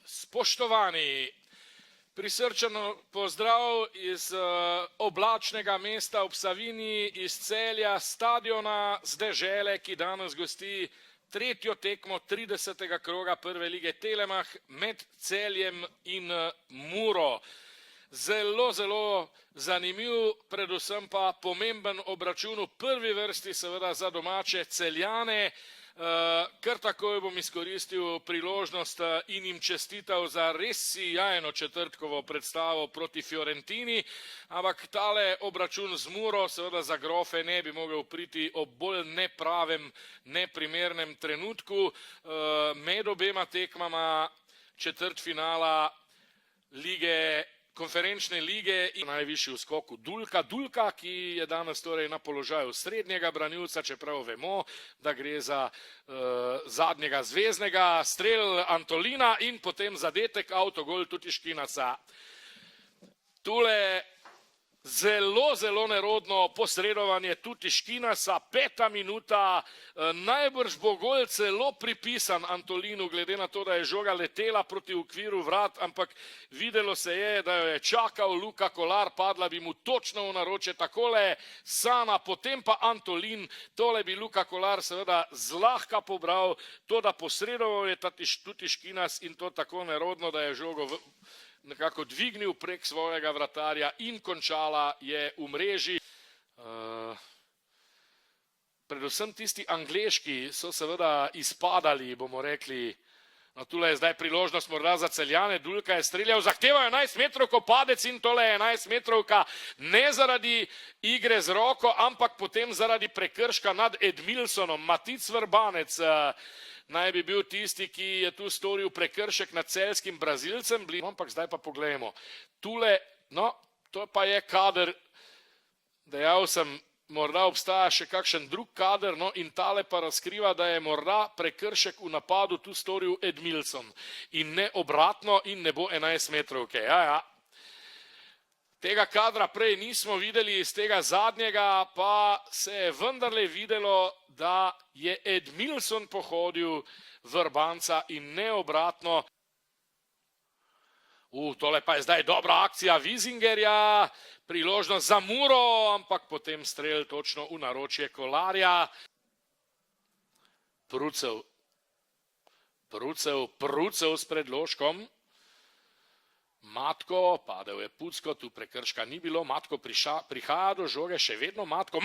Spoštovani, prisrčen pozdrav iz oblačnega mesta ob Savinji, iz Celja, stadiona z dežele, ki danes gosti tretjo tekmo 30. kroga prve lige Telemach med Celjem in Muro. Zelo zanimiv, predvsem pa pomemben obračun v prvi vrsti seveda za domače Celjane. Kar takoj bom izkoristil priložnost in jim čestital za res sijajno četrtkovo predstavo proti Fiorentini, ampak tale obračun z Muro seveda za grofe ne bi mogel priti ob bolj nepravem, neprimernem trenutku. Med obema tekmama četrtfinala konferenčne lige in najvišji v skoku Dulka, ki je danes torej na položaju srednjega branilca, čeprav vemo, da gre za zadnjega zveznega, strel Antolina in potem zadetek, avtogol Tutiškinaca. Tule zelo nerodno posredovanje Tutiškinasa, 5. minuta, najbrž bo gol celo pripisan Antolinu, glede na to, da je žoga letela proti okviru vrat, ampak videlo se je, da jo je čakal Luka Kolar, padla bi mu točno v naročje, takole Sana, potem pa Antolin, tole bi Luka Kolar seveda zlahka pobral, to da posredoval je Tutiškinas in to tako nerodno, da je žogo nekako dvignil prek svojega vratarja in končala je v mreži. Predvsem tisti angleški so seveda izpadali, bomo rekli. No, tule je zdaj priložnost morda za Celjane, Dulka je streljal, zahtevajo 11 metrovko, padec in tole je 11 metrovka, ne zaradi igre z roko, ampak potem zaradi prekrška nad Edmilsonom. Matic Vrbanec naj bi bil tisti, ki je tu storil prekršek nad celjskim Brazilcem, ampak zdaj pa poglejmo. Tule, no, to pa je kader, dejal sem, morda obstaja še kakšen drug kader, no in tale pa razkriva, da je morda prekršek v napadu tu storil Edmilson in ne obratno in ne bo 11 metrovke. Ja. Tega kadra prej nismo videli, iz tega zadnjega pa se je vendarle videlo, da je Edmilson pohodil Vrbanca in ne obratno. Tole pa je zdaj dobra akcija Wisingerja, priložnost za Muro, ampak potem strel točno v naročje Kolarja. Prucev s predložkom. Matko, padel je Pucko, tu prekrška ni bilo, Matko prihaja do žoge, še vedno Matko,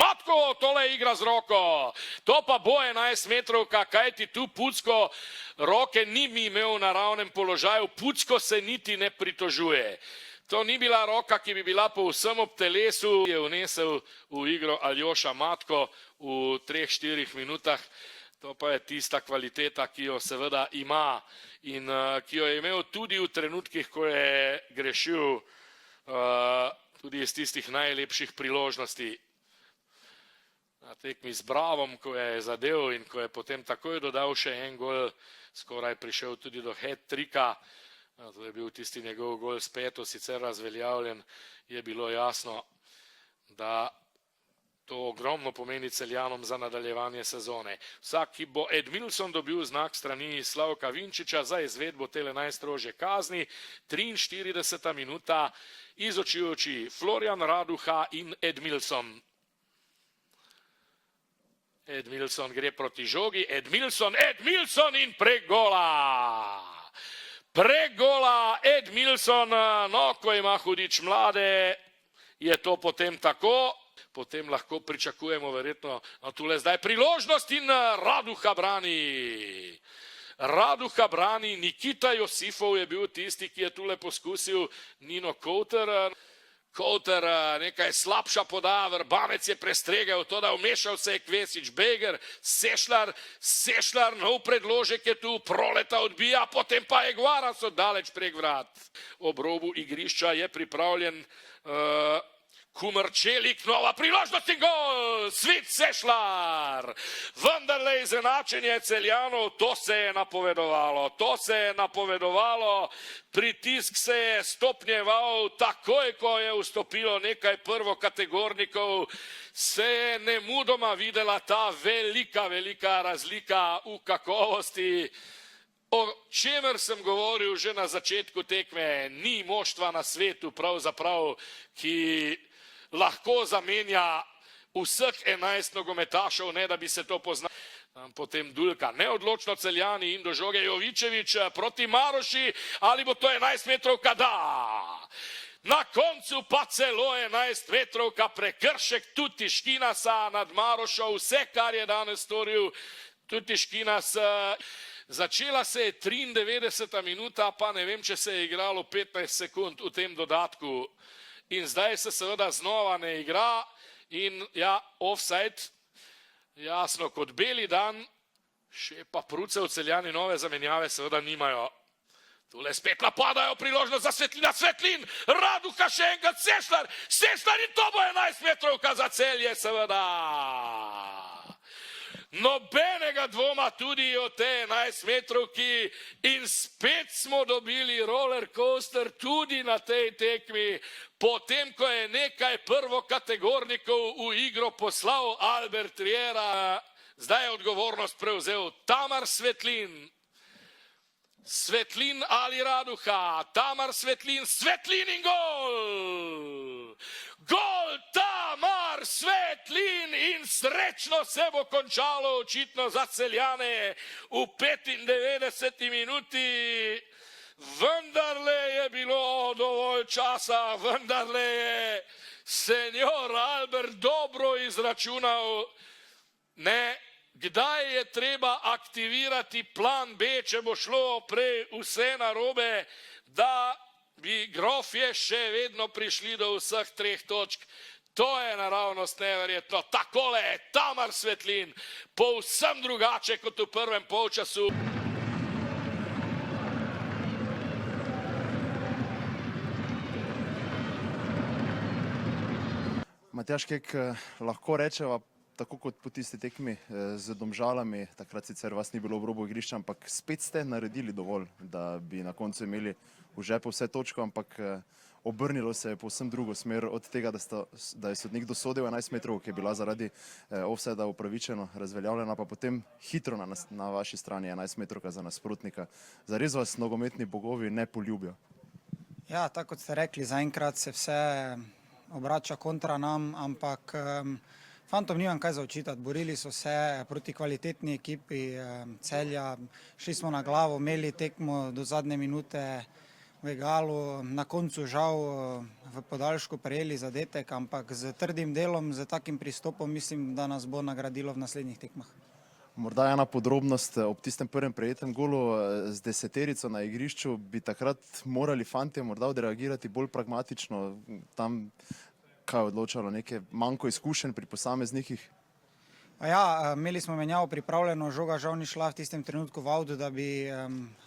tole igra z roko, to pa bo 11 metrovka, kaj ti tu Pucko, roke ni mi imel na ravnem položaju, Pucko se niti ne pritožuje. To ni bila roka, ki bi bila povsem ob telesu, je vnesel v igro Aljoša Matko v 3-4 minutah. To pa je tista kvaliteta, ki jo seveda ima in ki jo je imel tudi v trenutkih, ko je grešil tudi iz tistih najlepših priložnosti. Na tekmi z Bravom, ko je zadev in ko je potem takoj dodal še en gol, skoraj prišel tudi do hat-trika, to je bil tisti njegov gol s peto, sicer razveljavljen, je bilo jasno, da to ogromno pomeni Celjanom za nadaljevanje sezone. Vsak, ki bo Edmilson dobil znak strani Slavka Vinčiča za izvedbo tele najstrožje kazni, 43. minuta, iz oči v oči Florian Raduha in Edmilson. Edmilson gre proti žogi, Edmilson in prek gola! Prek gola Edmilson, no, ko ima hudič mlade, je to potem tako. Potem lahko pričakujemo verjetno, no tule zdaj priložnost in Raduha brani, Nikita Josifov je bil tisti, ki je tule poskusil, Nino Kouter, nekaj slabša podaja, Vrbanec je prestregel, to da vmešal se je Kvesič, Beger, Sešlar, nov predložek je tu, Proleta odbija, potem pa Eguaras oddaleč prek vrat. Ob robu igrišča je pripravljen Kumrčelik, nova priložnost in gol, Svit Sešlar, vendarle izenačenje Celjanov, to se je napovedovalo, pritisk se je stopnjeval, takoj ko je vstopilo nekaj prvokategornikov, se je nemudoma videla ta velika razlika v kakovosti. o čemer sem govoril že na začetku tekme, ni moštva na svetu pravzaprav, ki lahko zamenja vseh 11 nogometašev, ne da bi se to poznalo. Potem Dulka, neodločno Celjani in do žoge Jovičević proti Maroši, ali bo to 11 metrovka? Da! Na koncu pa celo 11 metrovka, prekršek tudi Škinasa nad Marošo, vse, kar je danes storil tudi Škinas. Začela se je 93. minuta, pa ne vem, če se je igralo 15 sekund v tem dodatku. In zdaj se seveda znova ne igra in ja, offside, jasno kot beli dan, še pa Prucev Celjani nove zamenjave seveda nimajo. Tule spet napadajo, priložnost za Svetlina, Svetlin, Raduha še enkrat, Sešlar in to bo 11 metrovka za Celje seveda. Nobenega dvoma tudi o te 11 metrovki in spet smo dobili roller coaster tudi na tej tekmi, potem ko je nekaj prvokategornikov v igro poslal Albert Riera, zdaj je odgovornost prevzel Tamar Svetlin. Svetlin ali Raduha, Tamar Svetlin, Svetlin in gol! Gol Tamar Svetlin in srečno se bo končalo očitno za Celjane v 95. minuti. Vendarle je bilo dovolj časa, vendarle je senjor Albert dobro izračunal, kdaj je treba aktivirati plan B, če bo šlo prej vse narobe, da bi Grofje še vedno prišli do vseh 3 točk. To je naravnost neverjetno. Takole je Tamar Svetlin, povsem drugače kot v prvem polčasu. Matjaž Kek, lahko rečeva, tako kot po tisti tekmi z Domžalami, takrat sicer vas ni bilo v robu igrišča, ampak spet ste naredili dovolj, da bi na koncu imeli v žepu vse točko, ampak obrnilo se je povsem drugo smer od tega, da je sodnik dosodil 11 metrov, ki je bila zaradi offsajda upravičeno razveljavljena, pa potem hitro na vaši strani 11 metrovka za nasprotnika. Zares vas nogometni bogovi ne poljubijo? Ja, tako kot ste rekli, zaenkrat se vse obrača kontra nam, ampak fantom nimam kaj za očitati. Borili so se proti kvalitetni ekipi Celja, šli smo na glavo, imeli tekmo do zadnje minute v egalu, na koncu žal v podaljšku prejeli zadetek, ampak z trdim delom, z takim pristopom mislim, da nas bo nagradilo v naslednjih tekmah. Morda ena podrobnost, ob tistem prvem prejetem golu z 10-terico na igrišču bi takrat morali fantje morda odreagirati bolj pragmatično, tam kaj je odločalo, neke manjko izkušenj pri posameznikih? Ja, imeli smo menjavo pripravljeno, žoga žal ni šla v tistem trenutku v avtu, da bi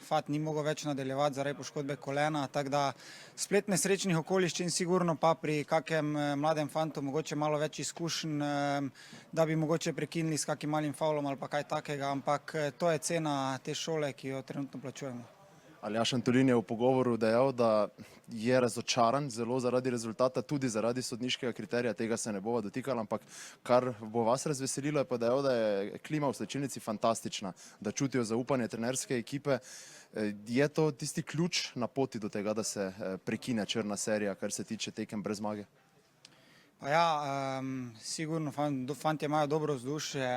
Fat ni mogel več nadaljevati zaradi poškodbe kolena, tako da splet nesrečnih okoliščin sigurno pa pri kakem mladem fantu mogoče malo več izkušenj, da bi mogoče prekinili s kakim malim faulom ali pa kaj takega, ampak to je cena te šole, ki jo trenutno plačujemo. Aljaž Antolin je v pogovoru dejal, da je razočaran zelo zaradi rezultata, tudi zaradi sodniškega kriterija, tega se ne bova dotikala, ampak kar bo vas razveselilo je pa dejal, da je klima v slačilnici fantastična, da čutijo zaupanje trenerske ekipe. Je to tisti ključ na poti do tega, da se prekine črna serija, kar se tiče tekem brez zmage? Ja, sigurno fantje imajo dobro vzdušje,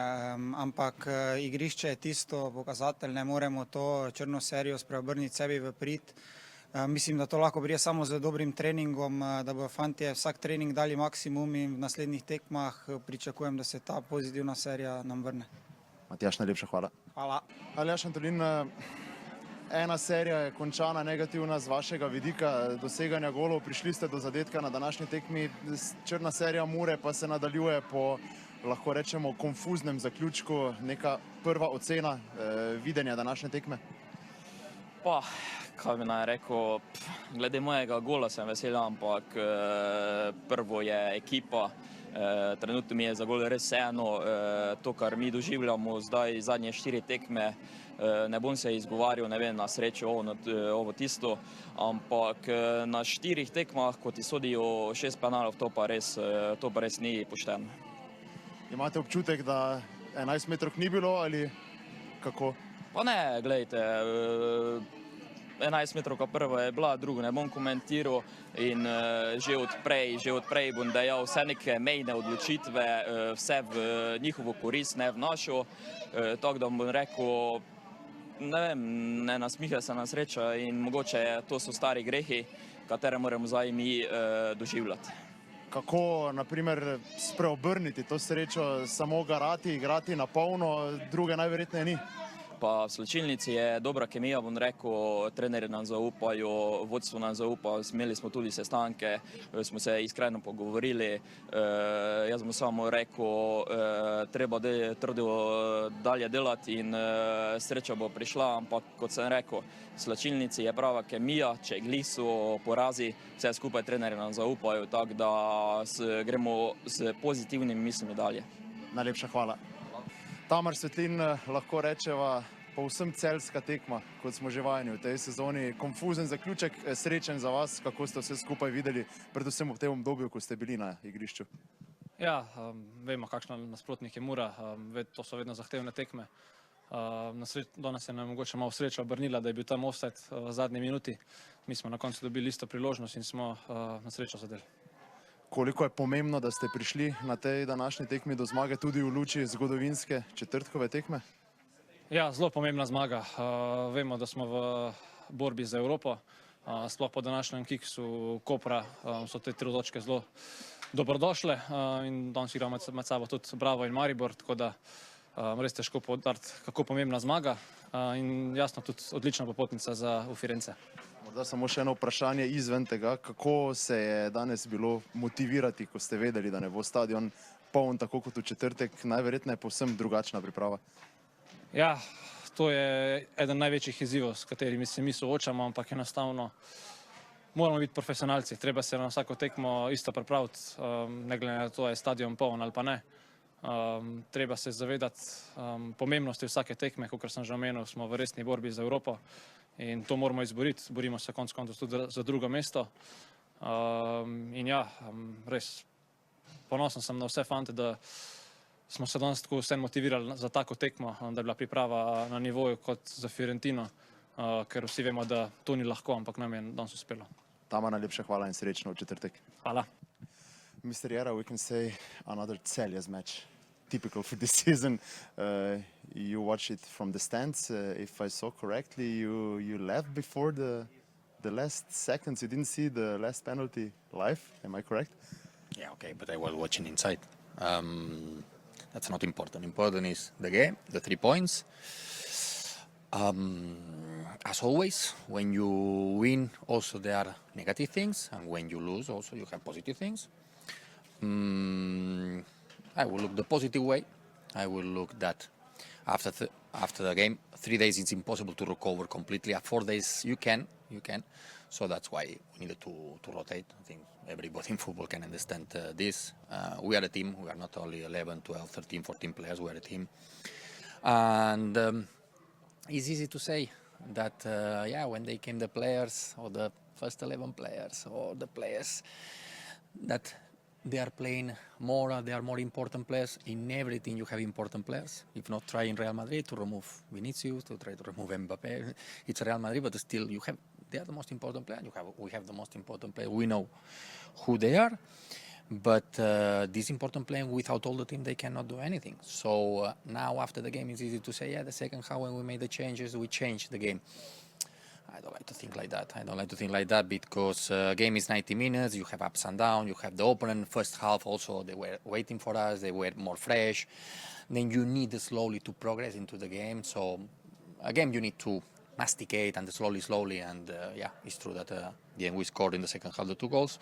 ampak igrišče je tisto pokazatelj, ne moremo to črno serijo spreobrniti sebi v prid. Mislim, da to lahko pride samo z dobrim treningom, da bodo fantje vsak trening dali maksimum in v naslednjih tekmah pričakujem, da se ta pozitivna serija nam vrne. Matjaž, najlepša hvala. Hvala. Aljaž Antolin, ena serija je končana negativna z vašega vidika doseganja golov, prišli ste do zadetka na današnji tekmi, črna serija Mure pa se nadaljuje po, lahko rečemo, konfuznem zaključku, neka prva ocena videnja današnje tekme? Pa, kaj bi naj rekel, glede mojega gola sem vesel, ampak prvo je ekipa, trenutno mi je za gol res vseeno, to, kar mi doživljamo zdaj zadnje 4 tekme, ne bom se izgovarjal, ne vem, na srečo ovo tisto, ampak na 4 tekmah, ko ti sodijo 6 penalov, to pa res ni pošteno. Imate občutek, da 11 metrov ni bilo ali kako? Pa ne, gledajte, 11 metrovka prva je bila, drugo ne bom komentiral in že odprej bom dejal vse neke mejne odločitve, vse v njihovo korist, ne v našo, tako da bom rekel, ne vem, ne nasmiha se na srečo in mogoče to so stari grehi, katere moramo zdaj mi doživljati. Kako, naprimer, spreobrniti to srečo, samo garati, igrati na polno, druge najverjetneje ni? Pa v slačilnici je dobra kemija, bom rekel, trenerji nam zaupajo, vodstvo nam zaupa, imeli smo tudi sestanke, smo se iskreno pogovorili, jaz bom samo rekel, treba trdo dalje delati in sreča bo prišla, ampak kot sem rekel, v slačilnici je prava kemija, če gliso porazi, vse skupaj trenerji nam zaupajo, tako da gremo s pozitivnimi mislimi dalje. Najlepša hvala. Tamar Svetlin, lahko rečeva, povsem celjska tekma, kot smo že vajeni v tej sezoni. Konfuzen zaključek, srečen za vas, kako ste vse skupaj videli, predvsem v tem obdobju, ko ste bili na igrišču. Ja, vemo, kakšen nasprotnik je Mura, to so vedno zahtevne tekme. Danes je nam mogoče malo sreča obrnila, da je bil tam offside v zadnji minuti. Mi smo na koncu dobili isto priložnost in smo na srečo zadeli. Koliko je pomembno, da ste prišli na tej današnji tekmi do zmage tudi v luči zgodovinske četrtkove tekme? Ja, zelo pomembna zmaga. Vemo, da smo v borbi za Evropo. Sploh po današnjem kiksu Kopra so te 3 točke zelo dobrodošle in danes igramo med sabo tudi Bravo in Maribor, tako da res težko poudariti, kako pomembna zmaga in jasno tudi odlična popotnica za v Firence. Morda samo še eno vprašanje izven tega, kako se je danes bilo motivirati, ko ste vedeli, da ne bo stadion poln tako kot v četrtek, najverjetneje povsem drugačna priprava? Ja, to je eden največjih izzivov, s katerimi se mi soočamo, ampak enostavno moramo biti profesionalci, treba se na vsako tekmo isto pripraviti, ne glede na to, je stadion poln ali pa ne. Treba se zavedati pomembnosti vsake tekme, kot sem že omenil, smo v resni borbi za Evropo. In to moramo izboriti, borimo se konec koncev tudi za drugo mesto. In ja, res ponosen sem na vse fante, da smo se danes tako vse motivirali za tako tekmo, da je bila priprava na nivoju kot za Fiorentino, ker vsi vemo, da to ni lahko, ampak nam je danes uspelo. Tamar, najlepša hvala in srečno v četrtek. Hvala. Mr. Jera, we can say another Celjes match. Typical for this season. You watch it from the stands. If I saw correctly, you left before the last seconds. You didn't see the last penalty live. Am I correct? Yeah, okay, but I was watching inside. That's not important. Important is the game, the 3 points. As always, when you win, also there are negative things, and when you lose, also you have positive things. I will look the positive way. I will look that after the game, 3 days it's impossible to recover completely. At 4 days you can. So that's why we needed to rotate. I think everybody in football can understand this. We are a team. We are not only 11, 12, 13, 14 players. We are a team. And it's easy to say that, when they came the players or the first 11 players or the players that they are playing more, they are more important players. In everything you have important players. If not try in Real Madrid to remove Vinicius, to try to remove Mbappé, it's Real Madrid, but still they are the most important players. We have the most important players. We know who they are, but this important player, without all the team, they cannot do anything. So now after the game, it's easy to say, the second half when we made the changes, we changed the game. I don't like to think like that. Because game is 90 minutes, you have ups and downs, you have the opponent. First half also, they were waiting for us, they were more fresh. Then you need slowly to progress into the game. So again, you need to masticate and slowly. And it's true that we scored in the second half the 2 goals.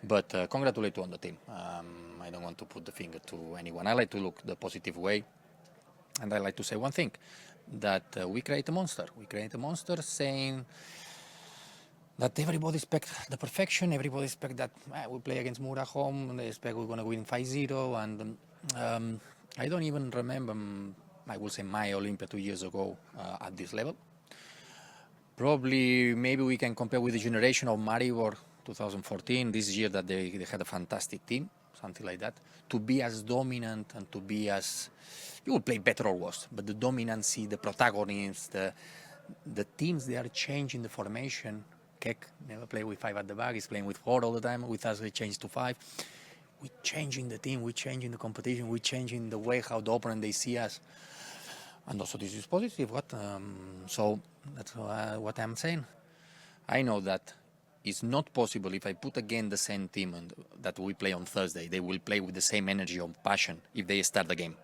But congratulate on the team. I don't want to put the finger to anyone. I like to look the positive way. And I like to say one thing. That we create a monster. We create a monster saying that everybody expects the perfection. Everybody expects that we play against Mura home. They expect we're going to win 5-0. And I don't even remember, I will say, my Olympia 2 years ago at this level. Probably, maybe we can compare with the generation of Maribor 2014. This year that they had a fantastic team. something like that, to be as dominant and to be as, you will play better or worse, but the dominancy, the protagonists, the teams, they are changing the formation. Keck never play with 5 at the back, he's playing with 4 all the time. With us, we changed to 5. We're changing the team, we're changing the competition, we're changing the way how the opponent they see us. And also this is positive. So that's what I'm saying. I know that it's not possible if I put again the same team and that we play on Thursday. They will play with the same energy or passion if they start the game.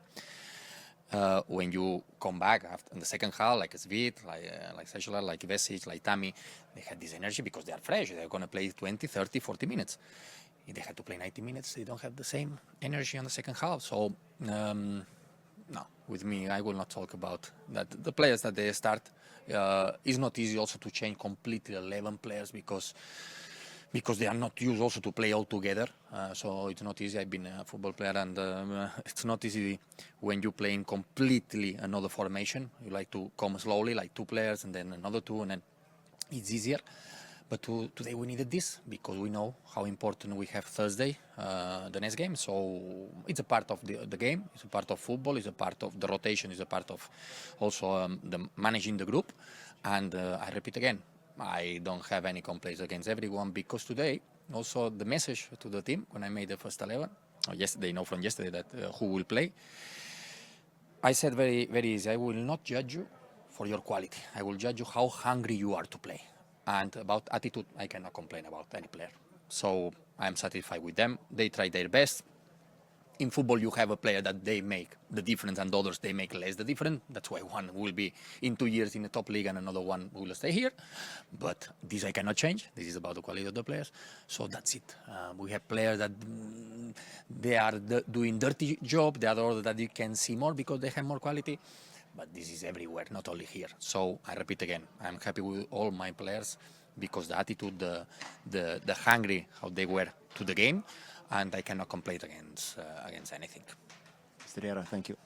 When you come back after in the second half, like Svit, like Sechler, like Vesic, like Tami, they had this energy because they are fresh. They're going to play 20, 30, 40 minutes. If they had to play 90 minutes, they don't have the same energy on the second half. So, no, with me, I will not talk about that. The players that they start, it's not easy also to change completely 11 players because they are not used also to play all together. So it's not easy. I've been a football player and it's not easy when you play in completely another formation. You like to come slowly, like 2 players and then another 2 and then it's easier. But today we needed this because we know how important we have Thursday, the next game. So it's a part of the game. It's a part of football. It's a part of the rotation. It's a part of also the managing the group. And I repeat again, I don't have any complaints against everyone because today also the message to the team when I made the first 11, or yesterday, know from yesterday that who will play. I said very, very easy. I will not judge you for your quality. I will judge you how hungry you are to play. And about attitude, I cannot complain about any player. So I'm satisfied with them. They try their best. In football, you have a player that they make the difference and others, they make less the difference. That's why one will be in 2 years in the top league and another one will stay here. But this I cannot change. This is about the quality of the players. So that's it. We have players that they are doing dirty job. The other that you can see more because they have more quality. But this is everywhere, not only here. So I repeat again, I'm happy with all my players because the attitude, the hungry, how they were to the game, and I cannot complain against anything. Mr. Riera, thank you.